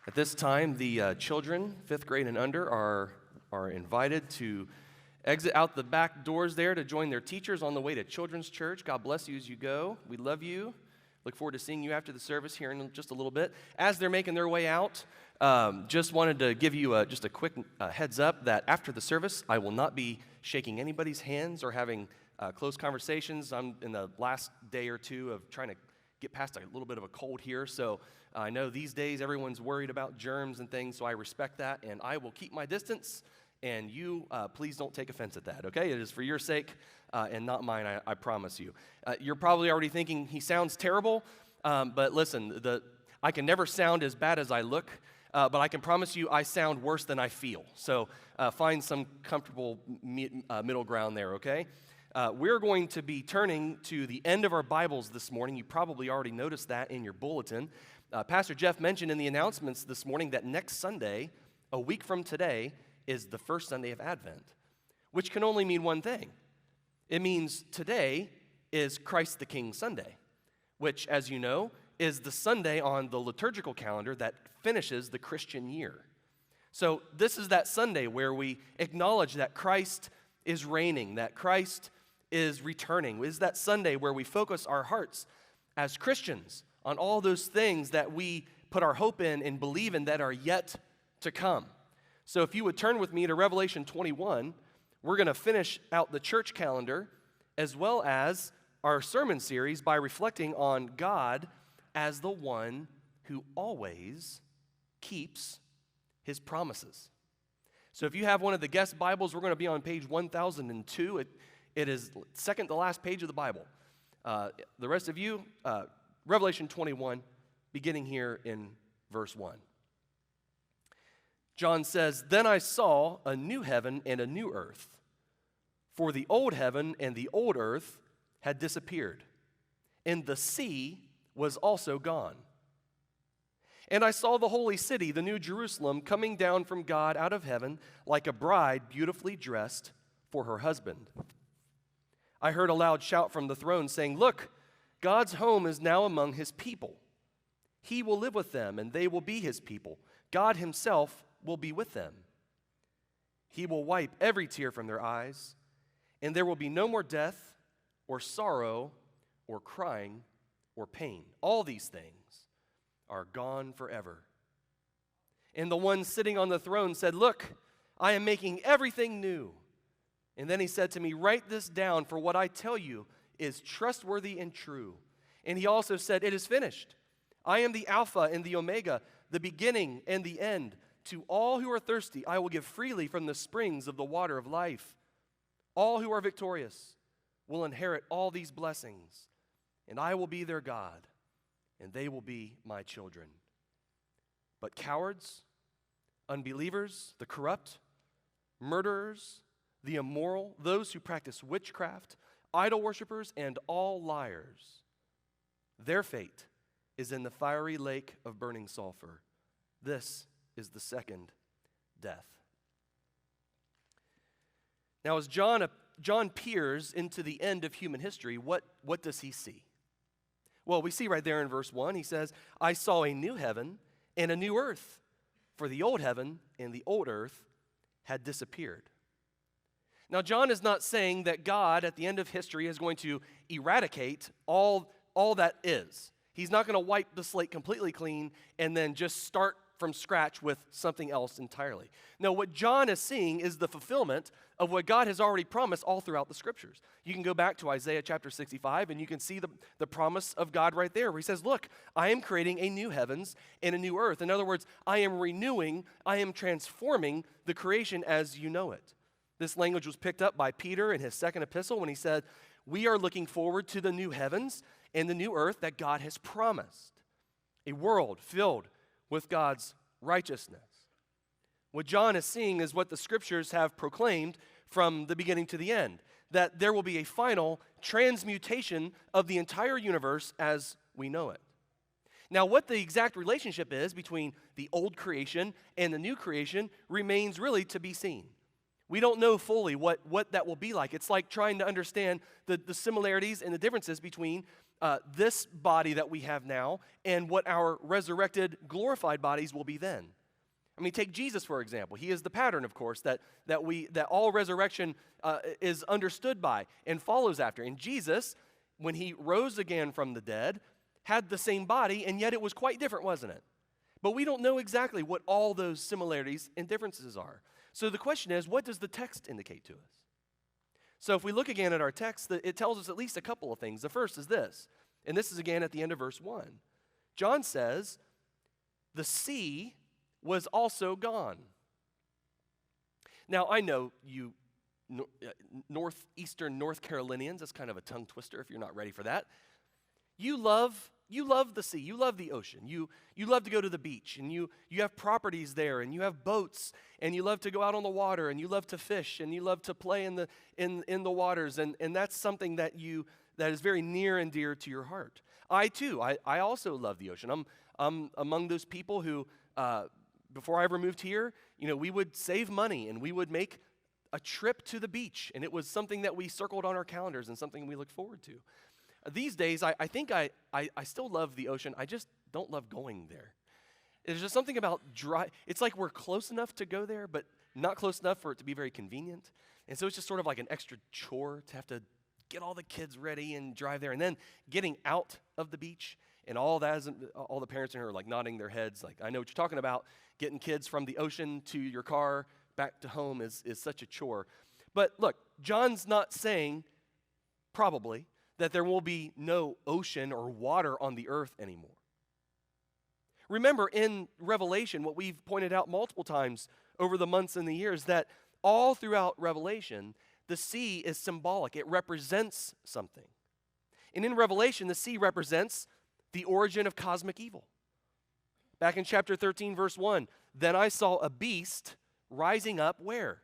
At this time, the children, 5th grade and under, are invited to exit out the back doors there to join their teachers on the way to Children's Church. God bless you as you go. We love you. Look forward to seeing you after the service here in just a little bit. As they're making their way out, just wanted to give you just a quick heads up that after the service, I will not be shaking anybody's hands or having close conversations. I'm in the last day or two of trying to get past a little bit of a cold here, so I know these days everyone's worried about germs and things, so I respect that, and I will keep my distance, and you please don't take offense at that, okay? It is for your sake and not mine, I promise you. You're probably already thinking, he sounds terrible, but listen, I can never sound as bad as I look, but I can promise you I sound worse than I feel, so find some comfortable middle ground there, okay? We're going to be turning to the end of our Bibles this morning. You probably already noticed that in your bulletin. Pastor Jeff mentioned in the announcements this morning that next Sunday, a week from today, is the first Sunday of Advent, which can only mean one thing. It means today is Christ the King Sunday, which, as you know, is the Sunday on the liturgical calendar that finishes the Christian year. So this is that Sunday where we acknowledge that Christ is reigning, that Christ is returning. It is that Sunday where we focus our hearts as Christians on all those things that we put our hope in and believe in that are yet to come. So if you would turn with me to Revelation 21, we're going to finish out the church calendar as well as our sermon series by reflecting on God as the one who always keeps his promises. So if you have one of the guest Bibles, we're going to be on page 1002. It is second to last page of the Bible. The rest of you, Revelation 21, beginning here in verse 1. John says, "Then I saw a new heaven and a new earth, for the old heaven and the old earth had disappeared, and the sea was also gone. And I saw the holy city, the new Jerusalem, coming down from God out of heaven like a bride beautifully dressed for her husband. I heard a loud shout from the throne saying, 'Look, God's home is now among his people. He will live with them, and they will be his people. God himself will be with them. He will wipe every tear from their eyes, and there will be no more death or sorrow or crying or pain. All these things are gone forever.' And the one sitting on the throne said, 'Look, I am making everything new.' And then he said to me, 'Write this down, for what I tell you is trustworthy and true.' And he also said, 'It is finished. I am the Alpha and the Omega, the beginning and the end. To all who are thirsty, I will give freely from the springs of the water of life. All who are victorious will inherit all these blessings, and I will be their God, and they will be my children. But cowards, unbelievers, the corrupt, murderers, the immoral, those who practice witchcraft, idol worshipers, and all liars, their fate is in the fiery lake of burning sulfur. This is the second death.'" Now, as John peers into the end of human history, what does he see? Well, we see right there in verse 1, he says, "I saw a new heaven and a new earth, for the old heaven and the old earth had disappeared." Now, John is not saying that God at the end of history is going to eradicate all that is. He's not going to wipe the slate completely clean and then just start from scratch with something else entirely. No, what John is seeing is the fulfillment of what God has already promised all throughout the Scriptures. You can go back to Isaiah chapter 65, and you can see the promise of God right there, where he says, "Look, I am creating a new heavens and a new earth." In other words, I am renewing, I am transforming the creation as you know it. This language was picked up by Peter in his second epistle when he said, "We are looking forward to the new heavens and the new earth that God has promised, a world filled with God's righteousness." What John is seeing is what the Scriptures have proclaimed from the beginning to the end, that there will be a final transmutation of the entire universe as we know it. Now, what the exact relationship is between the old creation and the new creation remains really to be seen. We don't know fully what that will be like. It's like trying to understand the similarities and the differences between this body that we have now and what our resurrected, glorified bodies will be then. I mean, take Jesus, for example. He is the pattern, of course, that all resurrection is understood by and follows after. And Jesus, when he rose again from the dead, had the same body, and yet it was quite different, wasn't it? But we don't know exactly what all those similarities and differences are. So the question is, what does the text indicate to us? So if we look again at our text, it tells us at least a couple of things. The first is this, and this is again at the end of verse 1. John says, the sea was also gone. Now, I know you northeastern North Carolinians, that's kind of a tongue twister if you're not ready for that. You love the sea, you love the ocean, you love to go to the beach, and you have properties there, and you have boats, and you love to go out on the water, and you love to fish, and you love to play in the waters, and that's something that is very near and dear to your heart. I too, I also love the ocean. I'm among those people who, before I ever moved here, we would save money, and we would make a trip to the beach, and it was something that we circled on our calendars and something we looked forward to. These days, I think I still love the ocean. I just don't love going there. There's just something about dry. It's like we're close enough to go there, but not close enough for it to be very convenient. And so it's just sort of like an extra chore to have to get all the kids ready and drive there. And then getting out of the beach and all that, all the parents in here are like nodding their heads. Like, I know what you're talking about. Getting kids from the ocean to your car back to home is such a chore. But look, John's not saying, probably, that there will be no ocean or water on the earth anymore. Remember, in Revelation, what we've pointed out multiple times over the months and the years, that all throughout Revelation, the sea is symbolic. It represents something. And in Revelation, the sea represents the origin of cosmic evil. Back in chapter 13, verse 1, then I saw a beast rising up where?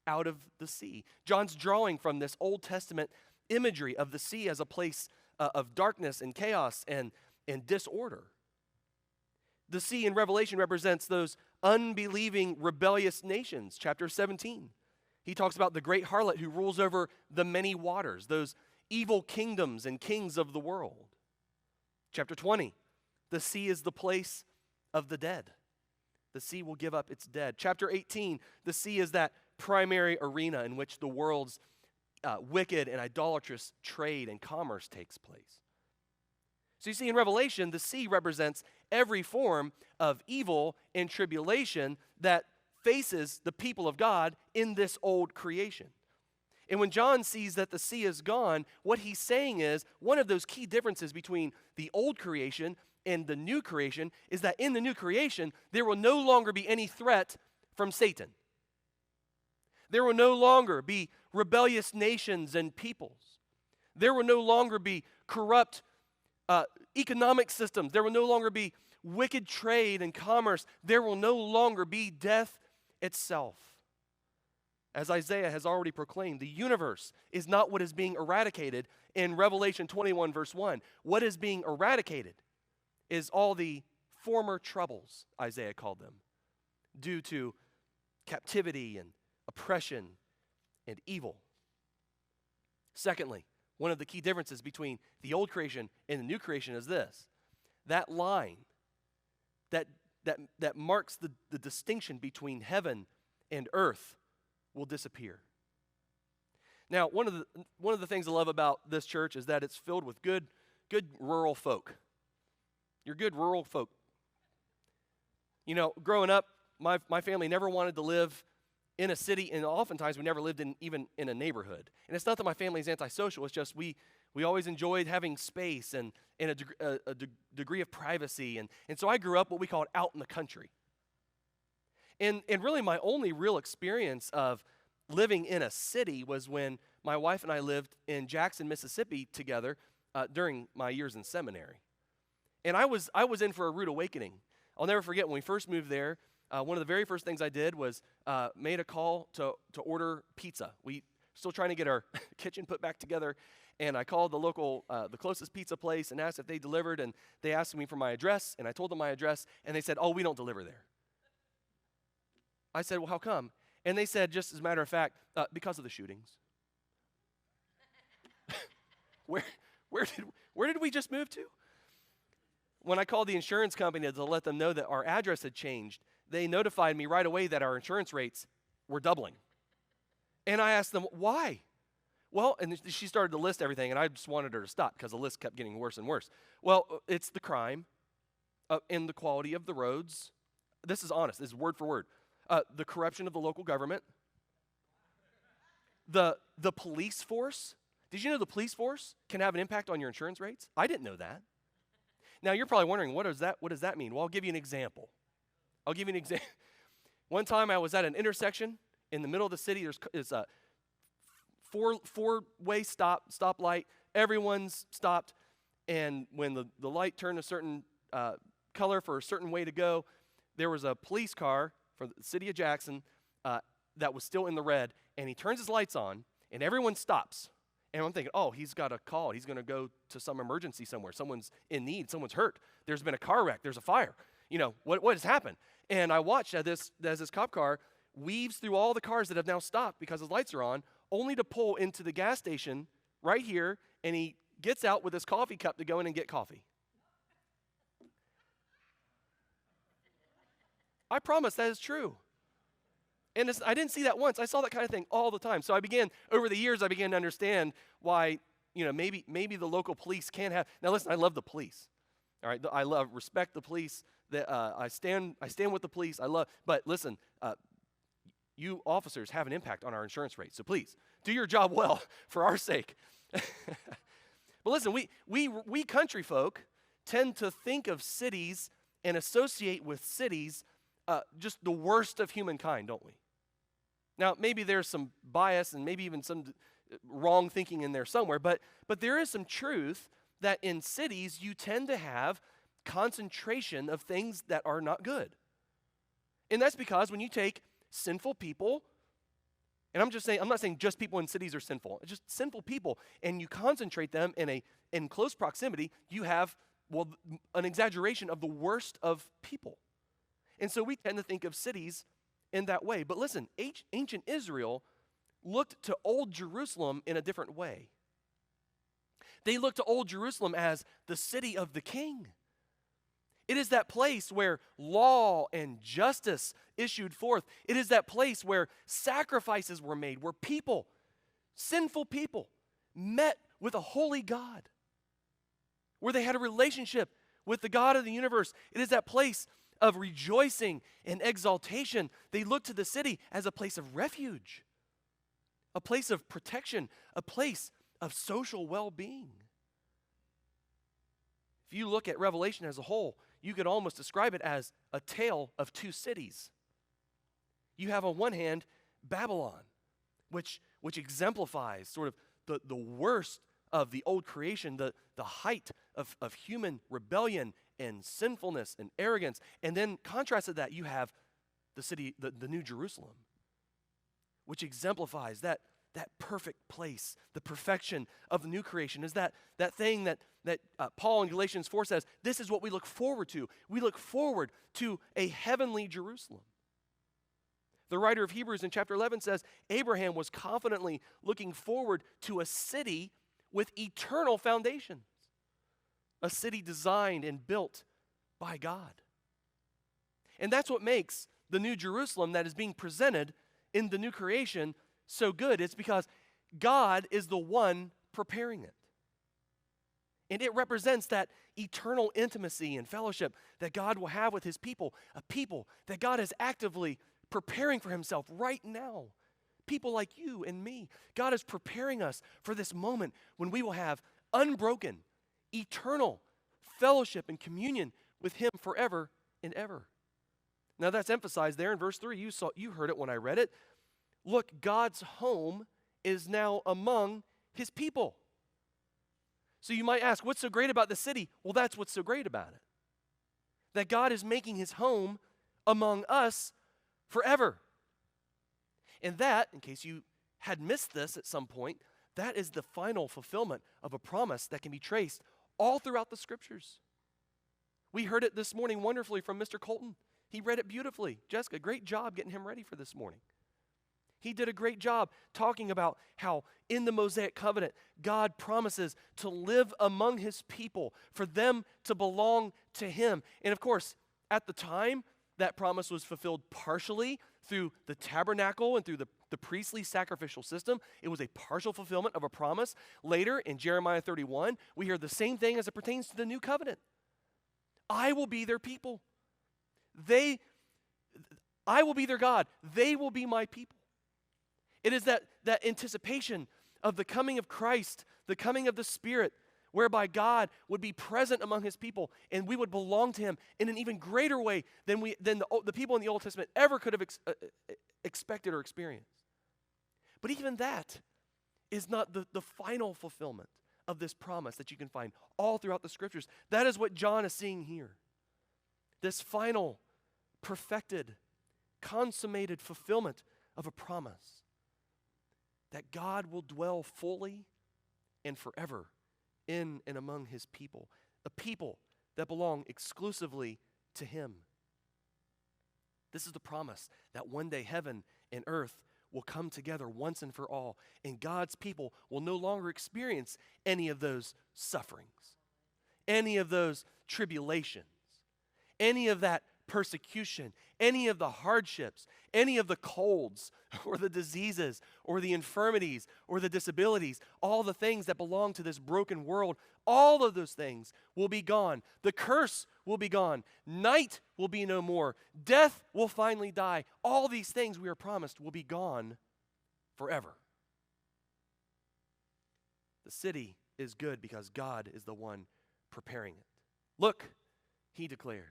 Out of the sea. John's drawing from this Old Testament imagery of the sea as a place of darkness and chaos and disorder. The sea in Revelation represents those unbelieving, rebellious nations. Chapter 17, he talks about the great harlot who rules over the many waters, those evil kingdoms and kings of the world. Chapter 20, the sea is the place of the dead. The sea will give up its dead. Chapter 18, the sea is that primary arena in which the world's wicked and idolatrous trade and commerce takes place. So you see, in Revelation, the sea represents every form of evil and tribulation that faces the people of God in this old creation. And when John sees that the sea is gone, what he's saying is one of those key differences between the old creation and the new creation is that in the new creation, there will no longer be any threat from Satan. There will no longer be rebellious nations and peoples. There will no longer be corrupt economic systems. There will no longer be wicked trade and commerce. There will no longer be death itself. As Isaiah has already proclaimed, the universe is not what is being eradicated in Revelation 21, verse 1. What is being eradicated is all the former troubles, Isaiah called them, due to captivity and oppression and evil. Secondly, one of the key differences between the old creation and the new creation is this. That line that marks the distinction between heaven and earth will disappear. Now, one of the things I love about this church is that it's filled with good rural folk. You're good rural folk. Growing up, my family never wanted to live in a city, and oftentimes we never lived even in a neighborhood. And it's not that my family is antisocial, it's just we always enjoyed having space and a degree of privacy. And so I grew up what we called out in the country. And really my only real experience of living in a city was when my wife and I lived in Jackson, Mississippi together during my years in seminary. And I was in for a rude awakening. I'll never forget when we first moved there, one of the very first things I did was made a call to order pizza. We still trying to get our kitchen put back together, and I called the closest pizza place and asked if they delivered, and they asked me for my address, and I told them my address, and they said, "Oh, we don't deliver there." I said, "Well, how come?" And they said, just as a matter of fact, because of the shootings. Where Where did we just move to? When I called the insurance company to let them know that our address had changed, they notified me right away that our insurance rates were doubling. And I asked them, why? Well, and she started to list everything, and I just wanted her to stop because the list kept getting worse and worse. Well, it's the crime and the quality of the roads. This is honest. This is word for word. The corruption of the local government. The police force. Did you know the police force can have an impact on your insurance rates? I didn't know that. Now, you're probably wondering, what does that mean? Well, I'll give you an example. One time I was at an intersection in the middle of the city. There's a four-way stoplight. Everyone's stopped, and when the light turned a certain color for a certain way to go, there was a police car from the city of Jackson that was still in the red, and he turns his lights on, and everyone stops. And I'm thinking, oh, he's got a call. He's going to go to some emergency somewhere. Someone's in need. Someone's hurt. There's been a car wreck. There's a fire. You know, what has happened? And I watched as this cop car weaves through all the cars that have now stopped because his lights are on, only to pull into the gas station right here, and he gets out with his coffee cup to go in and get coffee. I promise that is true. And I didn't see that once. I saw that kind of thing all the time. So over the years, I began to understand why, maybe the local police can have. Now listen, I love the police. All right, respect the police. I stand with the police. But listen, you officers have an impact on our insurance rates. So please, do your job well for our sake. But listen, we country folk tend to think of cities and associate with cities just the worst of humankind, don't we? Now, maybe there's some bias and maybe even some wrong thinking in there somewhere, but there is some truth that in cities you tend to have concentration of things that are not good. And that's because when you take sinful people, and I'm not saying just people in cities are sinful, it's just sinful people, and you concentrate them in close proximity, you have, an exaggeration of the worst of people. And so we tend to think of cities in that way. But listen, ancient Israel looked to Old Jerusalem in a different way. They looked to Old Jerusalem as the city of the king. It is that place where law and justice issued forth. It is that place where sacrifices were made, where people, sinful people, met with a holy God, where they had a relationship with the God of the universe. It is that place of rejoicing and exaltation. They look to the city as a place of refuge, a place of protection, a place of social well-being. If you look at Revelation as a whole, you could almost describe it as a tale of two cities. You have on one hand Babylon, which exemplifies sort of the worst of the old creation, the height of human rebellion and sinfulness and arrogance. And then contrasted that, you have the city, the New Jerusalem, which exemplifies that perfect place, the perfection of the new creation. Is that thing that Paul in Galatians 4 says, this is what we look forward to. We look forward to a heavenly Jerusalem. The writer of Hebrews in chapter 11 says, Abraham was confidently looking forward to a city with eternal foundations, a city designed and built by God. And that's what makes the New Jerusalem that is being presented in the new creation so good. It's because God is the one preparing it. And it represents that eternal intimacy and fellowship that God will have with his people, a people that God is actively preparing for himself right now. People like you and me. God is preparing us for this moment when we will have unbroken, eternal fellowship and communion with him forever and ever. Now that's emphasized there in verse 3. You heard it when I read it. Look, God's home is now among his people. So you might ask, what's so great about the city? Well, that's what's so great about it. That God is making his home among us forever. And that, in case you had missed this at some point, that is the final fulfillment of a promise that can be traced all throughout the scriptures. We heard it this morning wonderfully from Mr. Colton. He read it beautifully. Jessica, great job getting him ready for this morning. He did a great job talking about how in the Mosaic covenant, God promises to live among his people, for them to belong to him. And of course, at the time, that promise was fulfilled partially through the tabernacle and through the priestly sacrificial system. It was a partial fulfillment of a promise. Later, in Jeremiah 31, we hear the same thing as it pertains to the new covenant. I will be their people. I will be their God. They will be my people. It is that anticipation of the coming of Christ, the coming of the Spirit, whereby God would be present among his people and we would belong to him in an even greater way than the people in the Old Testament ever could have expected or experienced. But even that is not the final fulfillment of this promise that you can find all throughout the Scriptures. That is what John is seeing here. This final, perfected, consummated fulfillment of a promise that God will dwell fully and forever in and among his people, a people that belong exclusively to him. This is the promise that one day heaven and earth will come together once and for all, and God's people will no longer experience any of those sufferings, any of those tribulations, any of that persecution, any of the hardships, any of the colds or the diseases or the infirmities or the disabilities, all the things that belong to this broken world, all of those things will be gone. The curse will be gone. Night will be no more. Death will finally die. All these things we are promised will be gone forever. The city is good because God is the one preparing it. Look, he declares.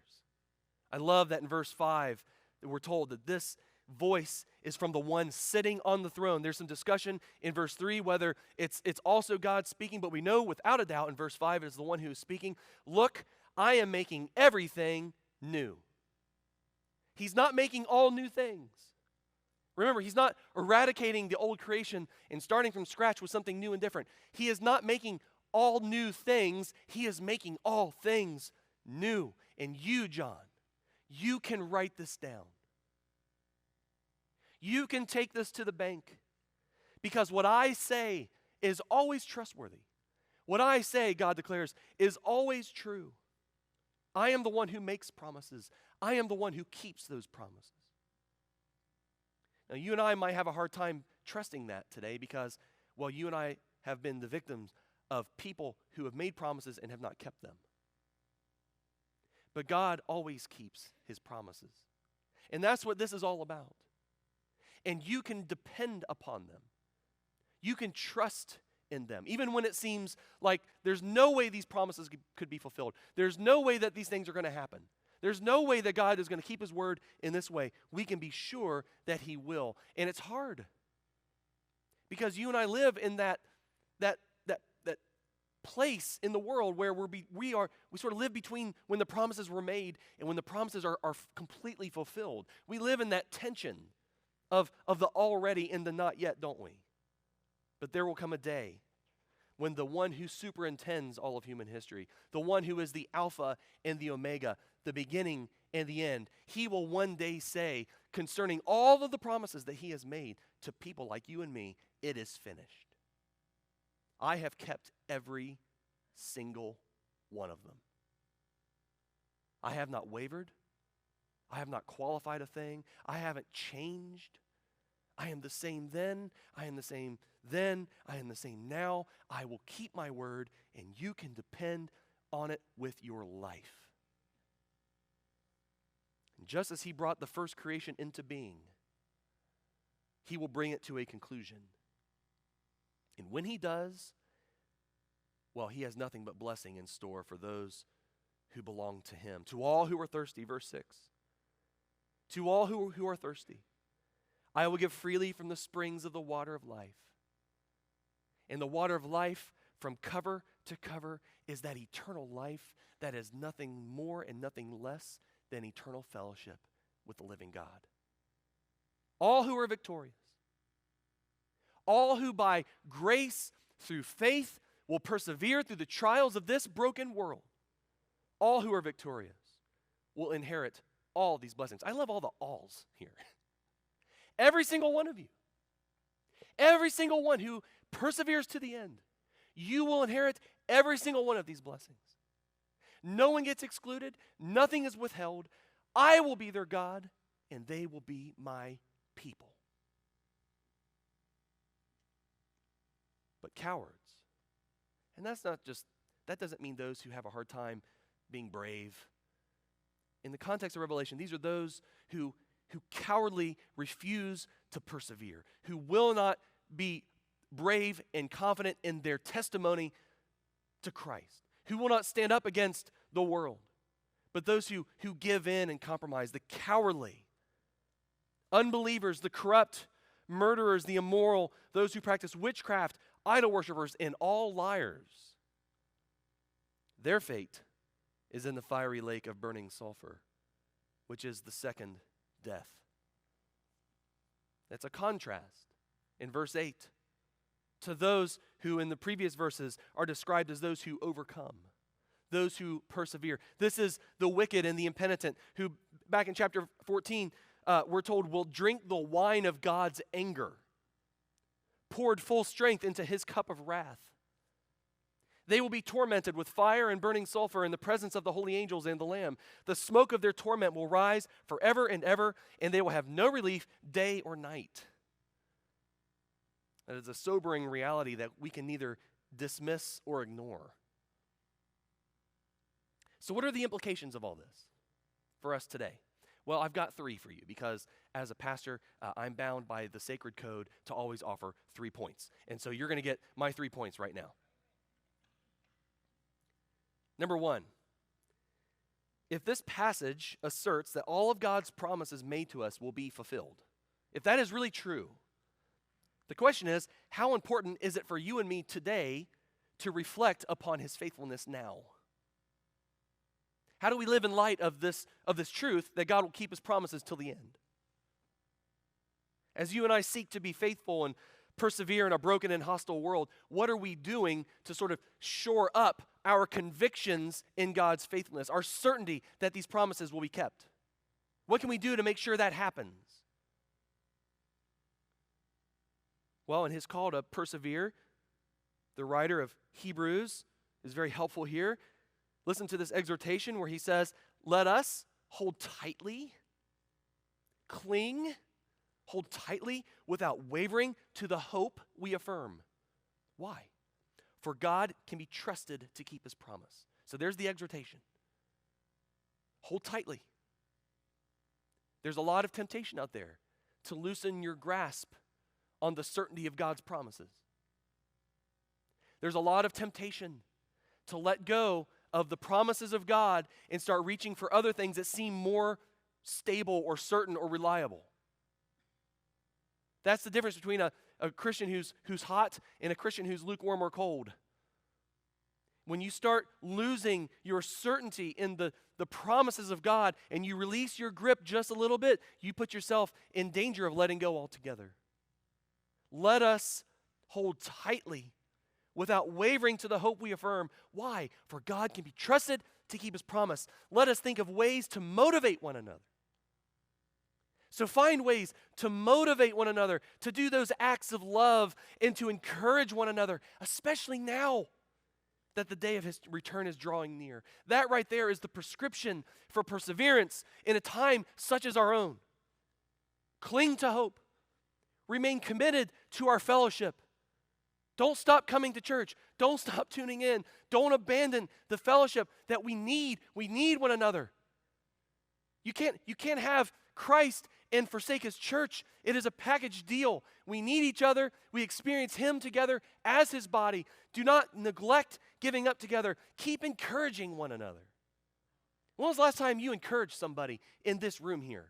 I love that in verse 5 that we're told that this voice is from the one sitting on the throne. There's some discussion in verse 3 whether it's also God speaking, but we know without a doubt in verse 5 it is the one who is speaking. Look, I am making everything new. He's not making all new things. Remember, he's not eradicating the old creation and starting from scratch with something new and different. He is not making all new things. He is making all things new. And you, John, you can write this down. You can take this to the bank because what I say is always trustworthy. What I say, God declares, is always true. I am the one who makes promises. I am the one who keeps those promises. Now, you and I might have a hard time trusting that today because, well, you and I have been the victims of people who have made promises and have not kept them. But God always keeps his promises. And that's what this is all about. And you can depend upon them. You can trust in them. Even when it seems like there's no way these promises could be fulfilled. There's no way that these things are going to happen. There's no way that God is going to keep his word in this way. We can be sure that he will. And it's hard. Because you and I live in that place in the world where we sort of live between when the promises were made and when the promises are completely fulfilled. We live in that tension of the already and the not yet, don't we? But there will come a day when the one who superintends all of human history, the one who is the Alpha and the Omega, the beginning and the end, he will one day say concerning all of the promises that he has made to people like you and me, it is finished. I have kept every single one of them. I have not wavered. I have not qualified a thing. I haven't changed. I am the same then. I am the same then. I am the same now. I will keep my word, and you can depend on it with your life. And just as he brought the first creation into being, he will bring it to a conclusion. And when he does, well, he has nothing but blessing in store for those who belong to him. To all who are thirsty, verse 6. To all who are thirsty, I will give freely from the springs of the water of life. And the water of life from cover to cover is that eternal life that is nothing more and nothing less than eternal fellowship with the living God. All who are victorious, all who by grace through faith will persevere through the trials of this broken world, all who are victorious will inherit all these blessings. I love all the alls here. Every single one of you. Every single one who perseveres to the end, you will inherit every single one of these blessings. No one gets excluded. Nothing is withheld. I will be their God, and they will be my people. But cowards, and that doesn't mean those who have a hard time being brave. In the context of Revelation, these are those who cowardly refuse to persevere, who will not be brave and confident in their testimony to Christ, who will not stand up against the world, but those who give in and compromise, the cowardly, unbelievers, the corrupt, murderers, the immoral, those who practice witchcraft, idol worshipers, and all liars. Their fate is in the fiery lake of burning sulfur, which is the second death. That's a contrast in verse 8 to those who in the previous verses are described as those who overcome, those who persevere. This is the wicked and the impenitent who, back in chapter 14, we're told will drink the wine of God's anger, poured full strength into his cup of wrath. They will be tormented with fire and burning sulfur in the presence of the holy angels and the Lamb. The smoke of their torment will rise forever and ever, and they will have no relief day or night. That is a sobering reality that we can neither dismiss or ignore. So what are the implications of all this for us today? Well, I've got 3 for you because as a pastor, I'm bound by the sacred code to always offer 3 points. And so you're going to get my 3 points right now. Number 1, if this passage asserts that all of God's promises made to us will be fulfilled, if that is really true, the question is, how important is it for you and me today to reflect upon his faithfulness now? How do we live in light of this truth that God will keep his promises till the end? As you and I seek to be faithful and persevere in a broken and hostile world, what are we doing to sort of shore up our convictions in God's faithfulness, our certainty that these promises will be kept? What can we do to make sure that happens? Well, in his call to persevere, the writer of Hebrews is very helpful here. Listen to this exhortation where he says, let us hold tightly, cling, hold tightly without wavering to the hope we affirm. Why? For God can be trusted to keep his promise. So there's the exhortation. Hold tightly. There's a lot of temptation out there to loosen your grasp on the certainty of God's promises. There's a lot of temptation to let go of the promises of God and start reaching for other things that seem more stable or certain or reliable. That's the difference between a Christian who's hot and a Christian who's lukewarm or cold. When you start losing your certainty in the promises of God and you release your grip just a little bit, you put yourself in danger of letting go altogether. Let us hold tightly without wavering to the hope we affirm. Why? For God can be trusted to keep his promise. Let us think of ways to motivate one another. So find ways to motivate one another, to do those acts of love and to encourage one another, especially now that the day of his return is drawing near. That right there is the prescription for perseverance in a time such as our own. Cling to hope. Remain committed to our fellowship. Don't stop coming to church. Don't stop tuning in. Don't abandon the fellowship that we need. We need one another. You can't have Christ and forsake his church. It is a package deal. We need each other. We experience him together as his body. Do not neglect giving up together. Keep encouraging one another. When was the last time you encouraged somebody in this room here?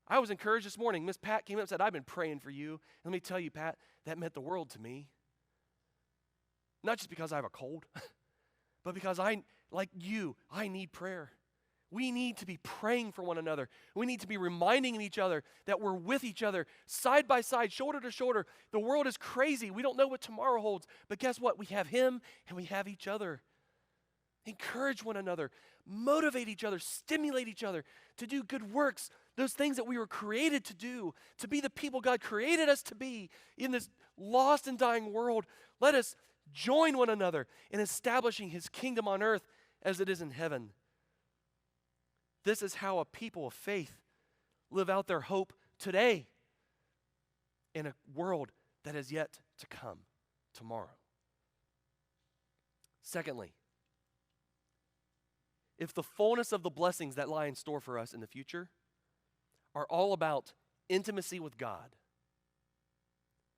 I was encouraged this morning. Miss Pat came up and said, I've been praying for you. Let me tell you, Pat, that meant the world to me. Not just because I have a cold, but because I need prayer. We need to be praying for one another. We need to be reminding each other that we're with each other, side by side, shoulder to shoulder. The world is crazy. We don't know what tomorrow holds. But guess what? We have him and we have each other. Encourage one another. Motivate each other. Stimulate each other to do good works those things that we were created to do, to be the people God created us to be in this lost and dying world. Let us join one another in establishing his kingdom on earth as it is in heaven. This is how a people of faith live out their hope today in a world that is yet to come tomorrow. Secondly, if the fullness of the blessings that lie in store for us in the future are all about intimacy with God,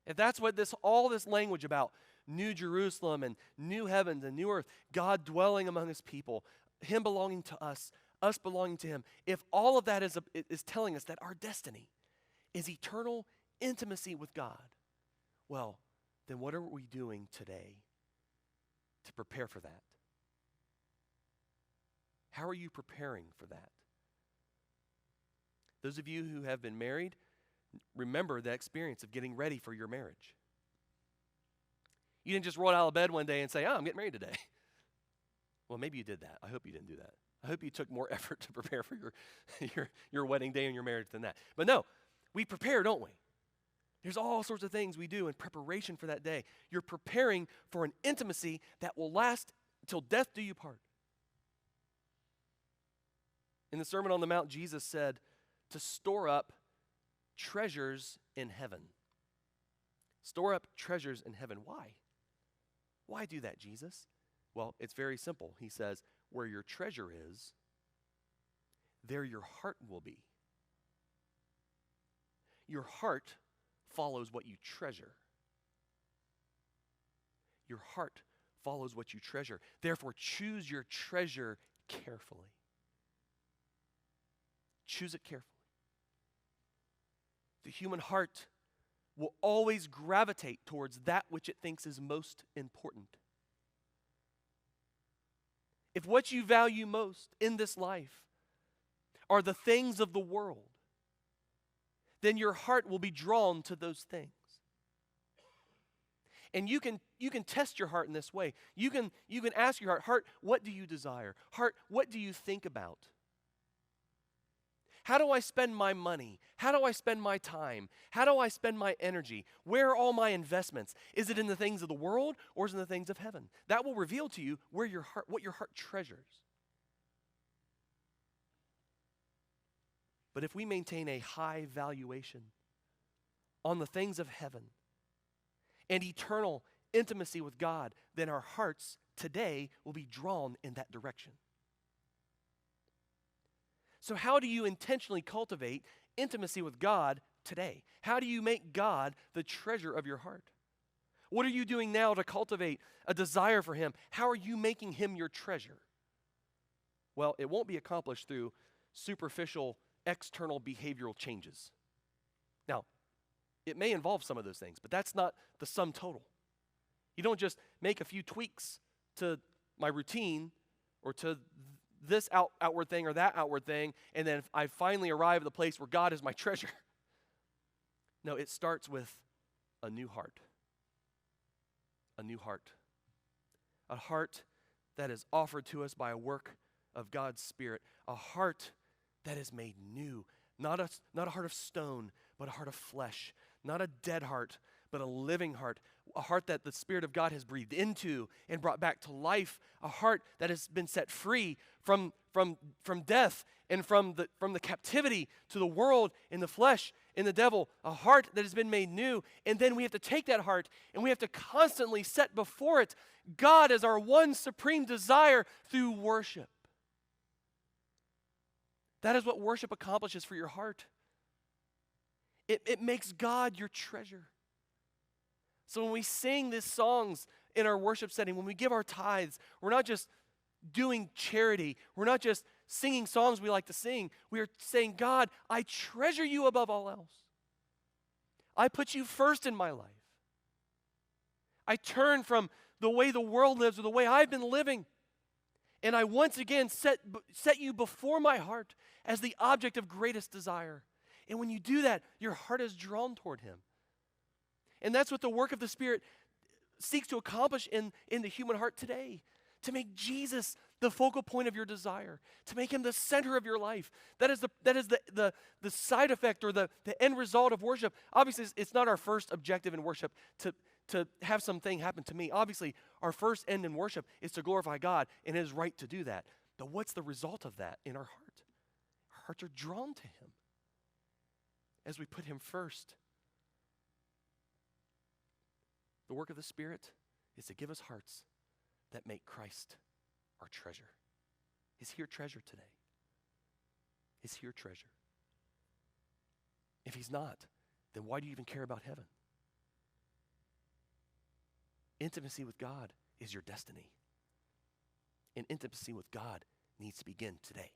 if that's what all this language about New Jerusalem and new heavens and new earth, God dwelling among his people, him belonging to us belonging to him, if all of that is telling us that our destiny is eternal intimacy with God, well, then what are we doing today to prepare for that? How are you preparing for that? Those of you who have been married, remember that experience of getting ready for your marriage. You didn't just roll out of bed one day and say, I'm getting married today. Well, maybe you did that. I hope you didn't do that. I hope you took more effort to prepare for your wedding day and your marriage than that. But no, we prepare, don't we? There's all sorts of things we do in preparation for that day. You're preparing for an intimacy that will last until death do you part. In the Sermon on the Mount, Jesus said to store up treasures in heaven. Store up treasures in heaven. Why? Why do that, Jesus? Well, it's very simple. He says, where your treasure is, there your heart will be. Your heart follows what you treasure. Your heart follows what you treasure. Therefore, choose your treasure carefully. Choose it carefully. The human heart will always gravitate towards that which it thinks is most important. If what you value most in this life are the things of the world, then your heart will be drawn to those things. And you can test your heart in this way. You can ask your heart, what do you desire? Heart, what do you think about? How do I spend my money? How do I spend my time? How do I spend my energy? Where are all my investments? Is it in the things of the world or is it in the things of heaven? That will reveal to you what your heart treasures. But if we maintain a high valuation on the things of heaven and eternal intimacy with God, then our hearts today will be drawn in that direction. So how do you intentionally cultivate intimacy with God today? How do you make God the treasure of your heart? What are you doing now to cultivate a desire for him? How are you making him your treasure? Well, it won't be accomplished through superficial external behavioral changes. Now, it may involve some of those things, but that's not the sum total. You don't just make a few tweaks to my routine or to this outward thing or that outward thing, and then I finally arrive at the place where God is my treasure. No, it starts with a new heart. A new heart. A heart that is offered to us by a work of God's Spirit. A heart that is made new. Not a heart of stone, but a heart of flesh. Not a dead heart, but a living heart. A heart that the Spirit of God has breathed into and brought back to life. A heart that has been set free from death and from the captivity to the world and the flesh and the devil. A heart that has been made new. And then we have to take that heart and we have to constantly set before it God as our one supreme desire through worship. That is what worship accomplishes for your heart. It makes God your treasure. So when we sing these songs in our worship setting, when we give our tithes, we're not just doing charity. We're not just singing songs we like to sing. We are saying, God, I treasure you above all else. I put you first in my life. I turn from the way the world lives or the way I've been living. And I once again set you before my heart as the object of greatest desire. And when you do that, your heart is drawn toward him. And that's what the work of the Spirit seeks to accomplish in the human heart today. To make Jesus the focal point of your desire, to make him the center of your life. That is the side effect or the end result of worship. Obviously, it's not our first objective in worship to have something happen to me. Obviously, our first end in worship is to glorify God, and it is right to do that. But what's the result of that in our heart? Our hearts are drawn to him as we put him first. The work of the Spirit is to give us hearts that make Christ our treasure. Is he your treasure today? Is he your treasure? If he's not, then why do you even care about heaven? Intimacy with God is your destiny. And intimacy with God needs to begin today.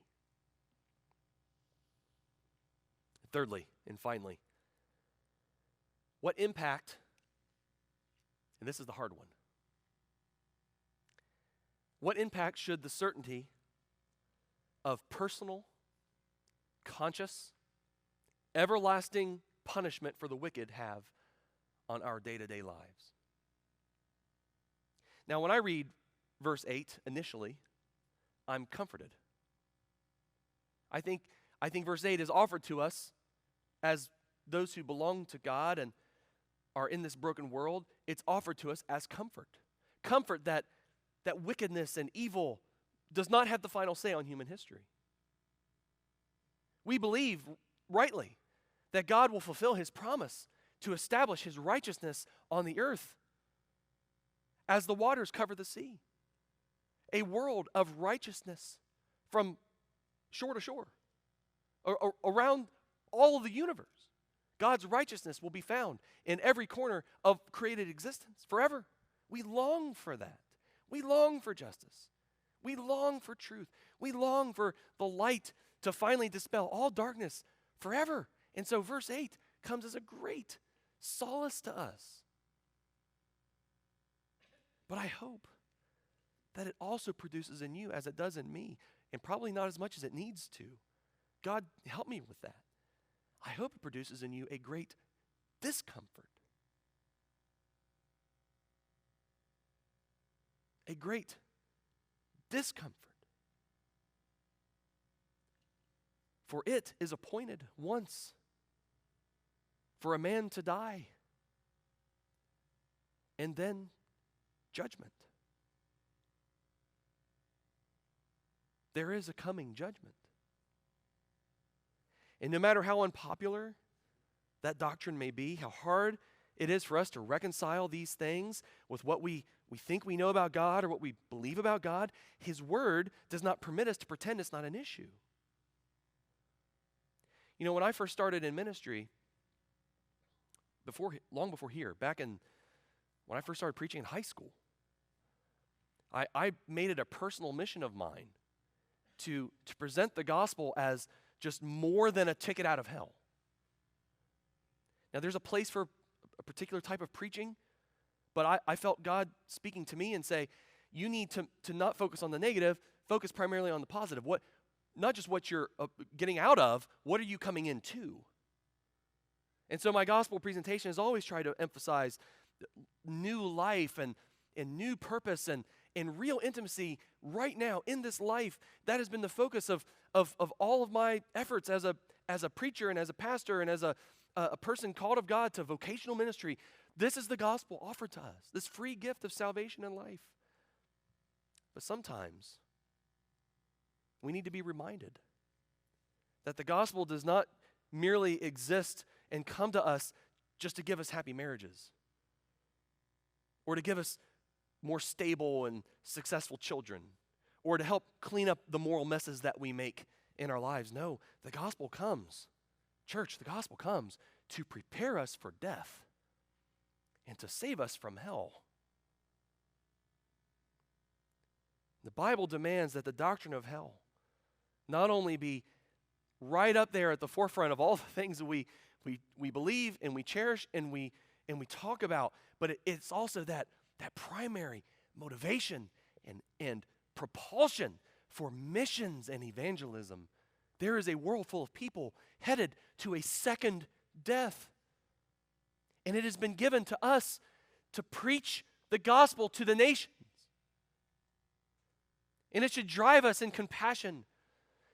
Thirdly, and finally, what impact, and this is the hard one, what impact should the certainty of personal, conscious, everlasting punishment for the wicked have on our day-to-day lives? Now, when I read verse 8 initially, I'm comforted. I think verse 8 is offered to us as those who belong to God and are in this broken world. It's offered to us as comfort. Comfort that wickedness and evil does not have the final say on human history. We believe rightly that God will fulfill his promise to establish his righteousness on the earth as the waters cover the sea. A world of righteousness from shore to shore, around all of the universe. God's righteousness will be found in every corner of created existence forever. We long for that. We long for justice. We long for truth. We long for the light to finally dispel all darkness forever. And so verse 8 comes as a great solace to us. But I hope that it also produces in you, as it does in me, and probably not as much as it needs to. God, help me with that. I hope it produces in you a great discomfort. A great discomfort. For it is appointed once for a man to die, and then judgment. There is a coming judgment. And no matter how unpopular that doctrine may be, how hard it is for us to reconcile these things with what we think we know about God or what we believe about God, his word does not permit us to pretend it's not an issue. You know, when I first started in ministry, long before here, when I first started preaching in high school, I made it a personal mission of mine to present the gospel as just more than a ticket out of hell. Now, there's a place for a particular type of preaching, but I felt God speaking to me and say, you need to not focus on the negative, focus primarily on the positive. Not just what you're getting out of, what are you coming into? And so my gospel presentation has always tried to emphasize new life and new purpose and real intimacy right now in this life. That has been the focus of all of my efforts as a preacher and as a pastor and as a person called of God to vocational ministry. This is the gospel offered to us, this free gift of salvation and life. But sometimes we need to be reminded that the gospel does not merely exist and come to us just to give us happy marriages or to give us more stable and successful children or to help clean up the moral messes that we make in our lives. No, the gospel comes, church, the gospel comes to prepare us for death and to save us from hell. The Bible demands that the doctrine of hell not only be right up there at the forefront of all the things that we believe and we cherish and we talk about, but it's also that primary motivation and propulsion for missions and evangelism. There is a world full of people headed to a second death. And it has been given to us to preach the gospel to the nations. And it should drive us in compassion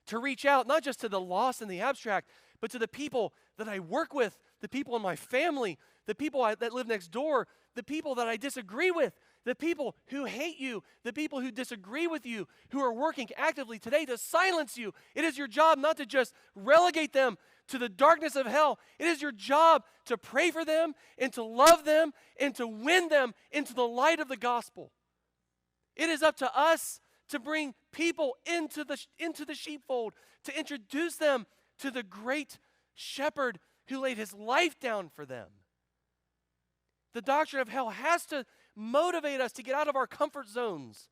to reach out, not just to the lost and the abstract, but to the people that I work with, the people in my family, the people that live next door, the people that I disagree with, the people who hate you, the people who disagree with you, who are working actively today to silence you. It is your job not to just relegate them to the darkness of hell. It is your job to pray for them and to love them and to win them into the light of the gospel. It is up to us to bring people into the sheepfold, to introduce them to the great shepherd who laid his life down for them. The doctrine of hell has to motivate us to get out of our comfort zones,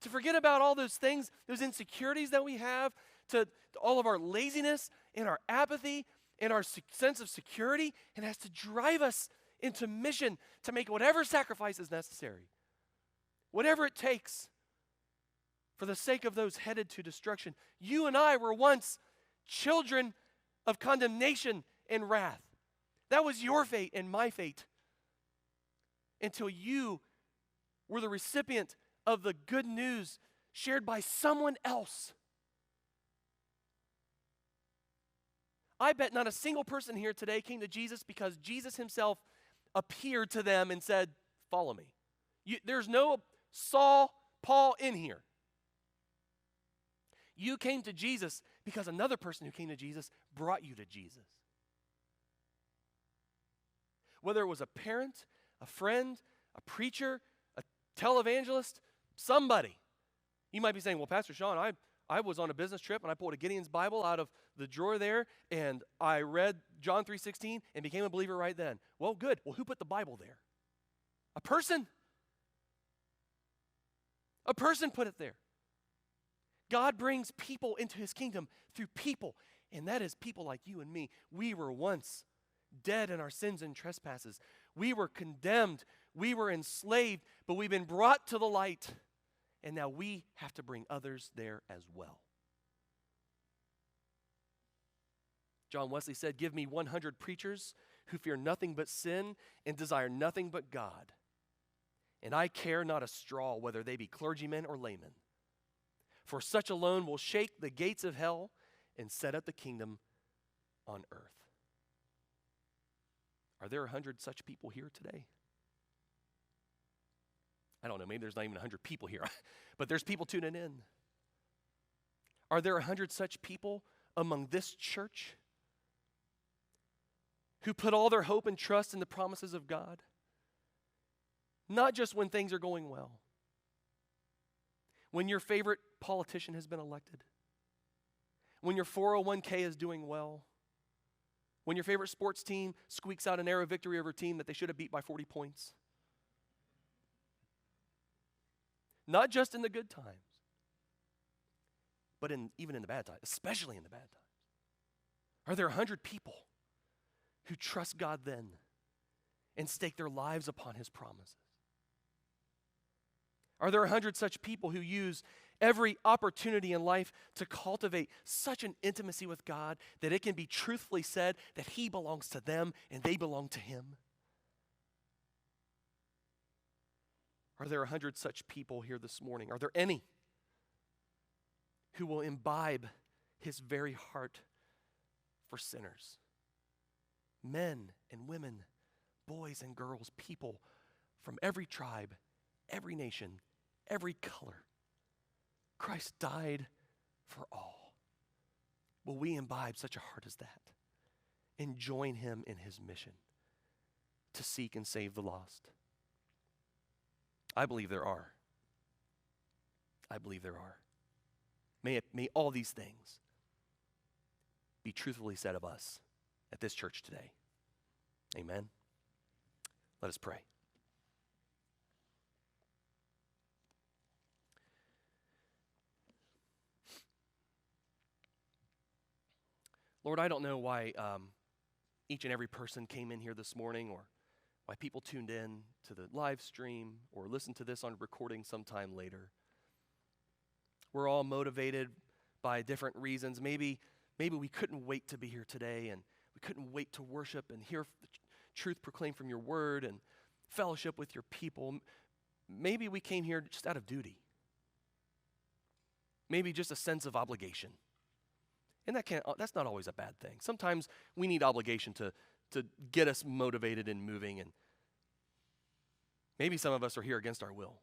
to forget about all those things, those insecurities that we have, to all of our laziness and our apathy and our sense of security, and has to drive us into mission to make whatever sacrifice is necessary, whatever it takes, for the sake of those headed to destruction. You and I were once children of condemnation and wrath. That was your fate and my fate, until you were the recipient of the good news shared by someone else. I bet not a single person here today came to Jesus because Jesus himself appeared to them and said, follow me. There's no Paul in here. You came to Jesus because another person who came to Jesus brought you to Jesus. Whether it was a parent, a friend, a preacher, a televangelist, somebody. You might be saying, well, Pastor Sean, I was on a business trip and I pulled a Gideon's Bible out of the drawer there and I read John 3:16 and became a believer right then. Well, good. Well, who put the Bible there? A person. A person put it there. God brings people into his kingdom through people, and that is people like you and me. We were once dead in our sins and trespasses. We were condemned. We were enslaved, but we've been brought to the light, and now we have to bring others there as well. John Wesley said, give me 100 preachers who fear nothing but sin and desire nothing but God, and I care not a straw whether they be clergymen or laymen. For such alone will shake the gates of hell and set up the kingdom on earth. Are there 100 such people here today? I don't know, maybe there's not even 100 people here, but there's people tuning in. Are there 100 such people among this church who put all their hope and trust in the promises of God? Not just when things are going well. When your favorite politician has been elected. When your 401k is doing well. When your favorite sports team squeaks out an arrow victory over a team that they should have beat by 40 points. Not just in the good times, but even in the bad times, especially in the bad times. Are there 100 people who trust God then and stake their lives upon his promises? Are there 100 such people who use every opportunity in life to cultivate such an intimacy with God that it can be truthfully said that he belongs to them and they belong to him? Are there 100 such people here this morning? Are there any who will imbibe his very heart for sinners? Men and women, boys and girls, people from every tribe, every nation, every color. Christ died for all. Will we imbibe such a heart as that and join him in his mission to seek and save the lost? I believe there are. I believe there are. May all these things be truthfully said of us at this church today. Amen. Let us pray. Lord, I don't know why each and every person came in here this morning, or why people tuned in to the live stream or listened to this on recording sometime later. We're all motivated by different reasons. Maybe we couldn't wait to be here today, and we couldn't wait to worship and hear the truth proclaimed from your word and fellowship with your people. Maybe we came here just out of duty. maybe just a sense of obligation. And that's not always a bad thing. Sometimes we need obligation to get us motivated and moving, and maybe some of us are here against our will.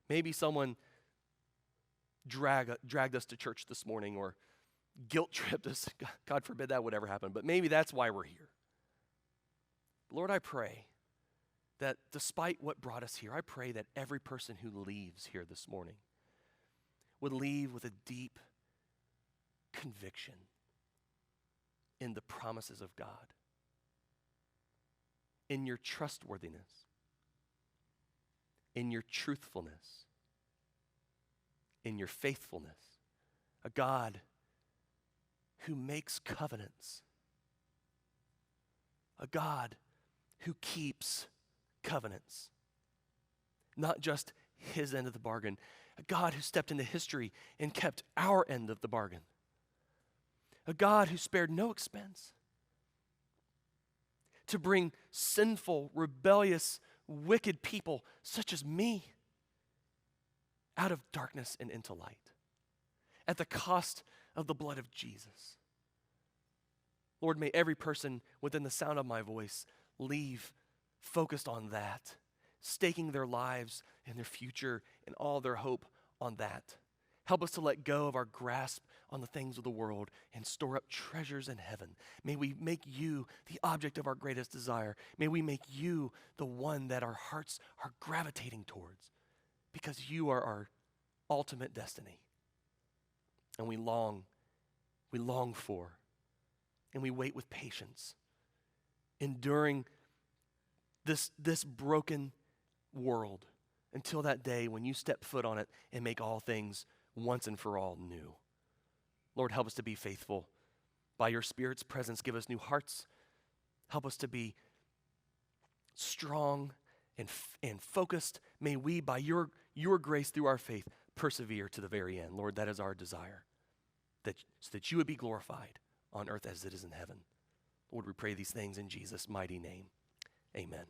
Maybe someone dragged us to church this morning or guilt tripped us. God forbid that would ever happen, but maybe that's why we're here. Lord, I pray that despite what brought us here, I pray that every person who leaves here this morning would leave with a deep conviction in the promises of God, in your trustworthiness, in your truthfulness, in your faithfulness, a God who makes covenants, a God who keeps covenants, not just his end of the bargain, a God who stepped into history and kept our end of the bargain, a God who spared no expense to bring sinful, rebellious, wicked people such as me out of darkness and into light at the cost of the blood of Jesus. Lord, may every person within the sound of my voice leave focused on that, staking their lives and their future and all their hope on that. Help us to let go of our grasp on the things of the world and store up treasures in heaven. May we make you the object of our greatest desire. May we make you the one that our hearts are gravitating towards, because you are our ultimate destiny. And we long for, and we wait with patience, enduring this broken world until that day when you step foot on it and make all things once and for all new. Lord, help us to be faithful. By your Spirit's presence, give us new hearts. Help us to be strong and focused. May we, by your grace through our faith, persevere to the very end. Lord, that is our desire, so that you would be glorified on earth as it is in heaven. Lord, we pray these things in Jesus' mighty name. Amen.